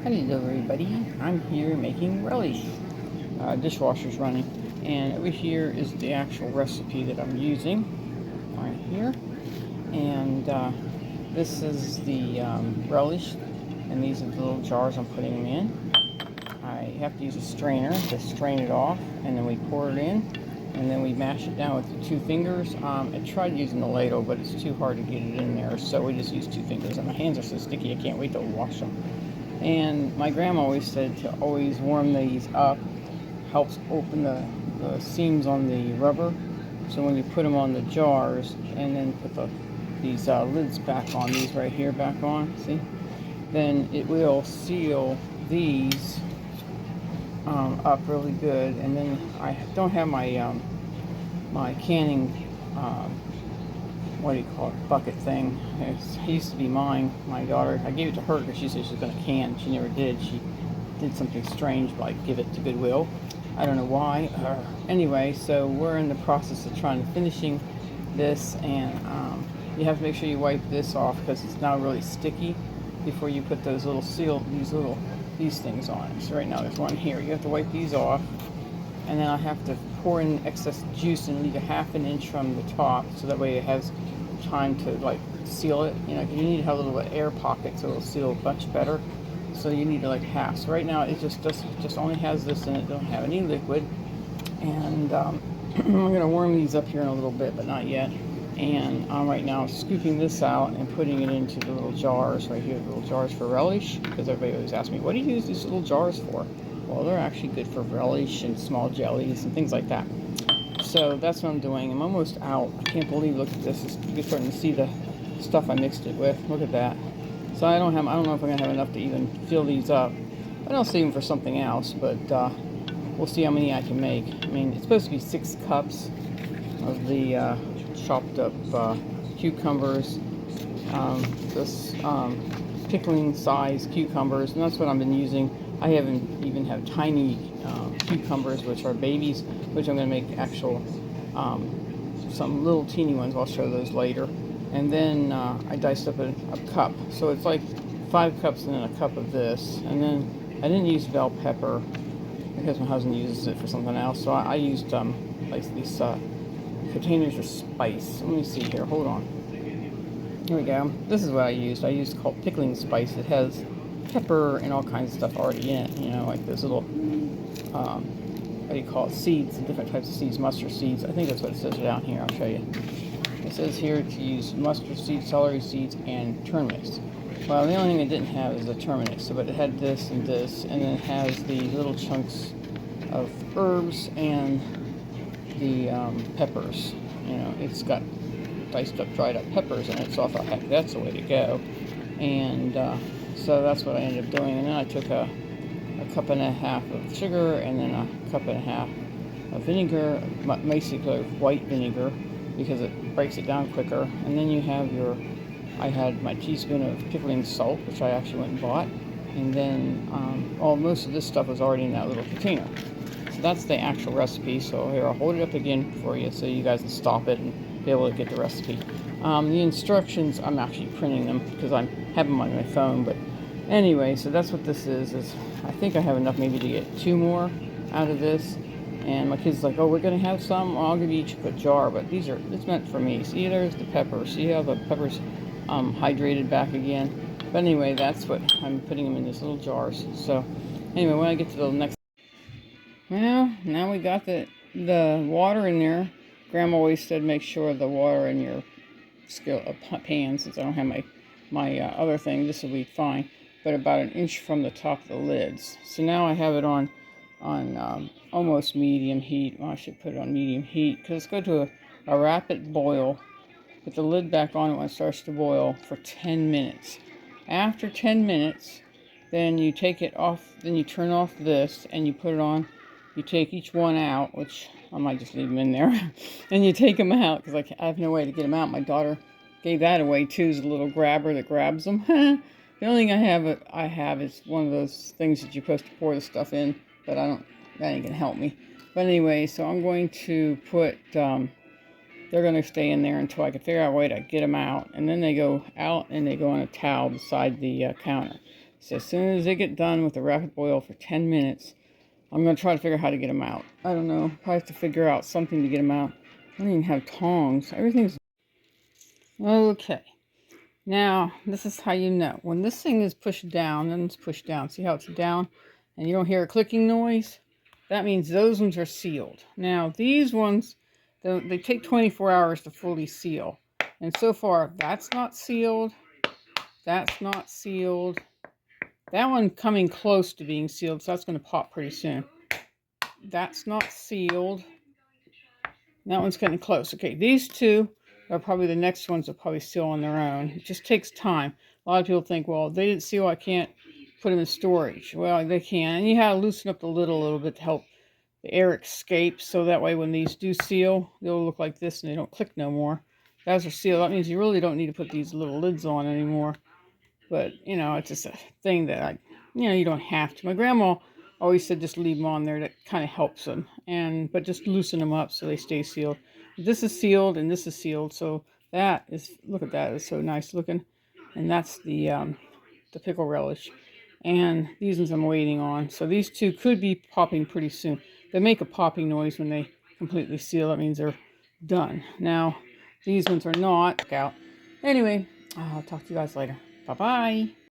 Hello everybody, I'm here making relish. Dishwasher's running, and over here is the actual recipe that I'm using right here. And this is the relish, and these are the little jars I'm putting them in. I have to use a strainer to strain it off, and then we pour it in, and then we mash it down with the 2 fingers. I tried using the ladle, but it's too hard to get it in there, so we just use 2 fingers, and my hands are so sticky I can't wait to wash them. And my grandma always said to always warm these up. Helps open the seams on the rubber. So when you put them on the jars and then put these lids back on, these right here back on, see? Then it will seal these up really good. And then I don't have my my canning what do you call it, bucket thing. It used to be mine. My daughter, I gave it to her because she said she was going to can. She never did. She did something strange like give it to Goodwill. I don't know why. Anyway, so we're in the process of trying to finishing this, and you have to make sure you wipe this off because it's now really sticky before you put those little these things on. So right now there's one here. You have to wipe these off, and then I have to pour in excess juice and leave a ½ inch from the top, so that way it has time to like seal it. You know, you need to have a little air pocket so it'll seal much better. So you need to like half. So right now it just only has this in it. Don't have any liquid. And I'm gonna warm these up here in a little bit, but not yet. And I'm right now scooping this out and putting it into the little jars right here, the little jars for relish, because everybody always asks me, what do you use these little jars for? Well, they're actually good for relish and small jellies and things like that. So that's what I'm doing. I'm almost out. I can't believe, look at this. You're starting to see the stuff I mixed it with. Look at that. So I don't know if I'm gonna have enough to even fill these up. But I'll save them for something else, but we'll see how many I can make. I mean, it's supposed to be 6 cups of the chopped up cucumbers, this pickling size cucumbers, and that's what I've been using. I haven't even have tiny cucumbers, which are babies, which I'm going to make actual some little teeny ones. I'll show those later. And then I diced up a cup, so it's like 5 cups and then a cup of this. And then I didn't use bell pepper because my husband uses it for something else, so I used like these containers of spice. Let me see here, hold on. Here we go. This is what I used. I used called pickling spice. It has pepper and all kinds of stuff already in it, you know, like those little what do you call it, seeds, different types of seeds, mustard seeds. I think that's what it says down here. I'll show you. It says here to use mustard seeds, celery seeds, and turmeric. Well, the only thing it didn't have is the turmeric, so, but it had this, and then it has the little chunks of herbs and the peppers. You know, it's got diced up, dried up peppers in it, so I thought, heck, that's the way to go. And so that's what I ended up doing. And then I took a cup and a half of sugar, and then a cup and a half of vinegar, basically white vinegar, because it breaks it down quicker. And then you have I had my teaspoon of pickling salt, which I actually went and bought. And then, most of this stuff was already in that little container. So that's the actual recipe. So here, I'll hold it up again for you so you guys can stop it and be able to get the recipe. The instructions, I'm actually printing them because I have them on my phone. But anyway, so that's what this is I think I have enough maybe to get 2 more out of this. And my kid's like, oh, we're going to have some? Well, I'll give you each a jar, but it's meant for me. See, there's the pepper. See how the pepper's hydrated back again? But anyway, that's what I'm putting them in these little jars. So anyway, when I get to the next... Well, now we got the water in there. Grandma always said make sure the water in your pan, since I don't have my other thing, this will be fine, but about 1 inch from the top of the lids. So now I have it on almost medium heat. Well, I should put it on medium heat because it's going to a rapid boil. Put the lid back on when it starts to boil for 10 minutes. After 10 minutes, then you take it off, then you turn off this and you put it on. You take each one out, which I might just leave them in there, and you take them out because I have no way to get them out. My daughter gave that away too, is a little grabber that grabs them. The only thing I have is one of those things that you're supposed to pour the stuff in, but that ain't gonna help me. But anyway, so I'm going to put, they're gonna stay in there until I can figure out a way to get them out, and then they go out and they go on a towel beside the counter. So as soon as they get done with the rapid boil for 10 minutes, I'm going to try to figure out how to get them out. I don't know. Probably have to figure out something to get them out. I don't even have tongs. Everything's... Okay. Now, this is how you know. When this thing is pushed down, then it's pushed down. See how it's down? And you don't hear a clicking noise? That means those ones are sealed. Now, these ones, they take 24 hours to fully seal. And so far, that's not sealed. That's not sealed. That one coming close to being sealed, so that's going to pop pretty soon. That's not sealed. That one's getting close. Okay, these two are probably the next ones that probably seal on their own. It just takes time. A lot of people think, well, they didn't seal, I can't put them in storage. Well, they can. And you have to loosen up the lid a little bit to help the air escape, so that way when these do seal, they'll look like this and they don't click no more. As they're sealed, that means you really don't need to put these little lids on anymore. But, you know, it's just a thing that you don't have to. My grandma always said just leave them on there. That kind of helps them. But just loosen them up so they stay sealed. This is sealed and this is sealed. So that is, look at that. It's so nice looking. And that's the pickle relish. And these ones I'm waiting on. So these two could be popping pretty soon. They make a popping noise when they completely seal. That means they're done. Now, these ones are not. Anyway, I'll talk to you guys later. Bye-bye.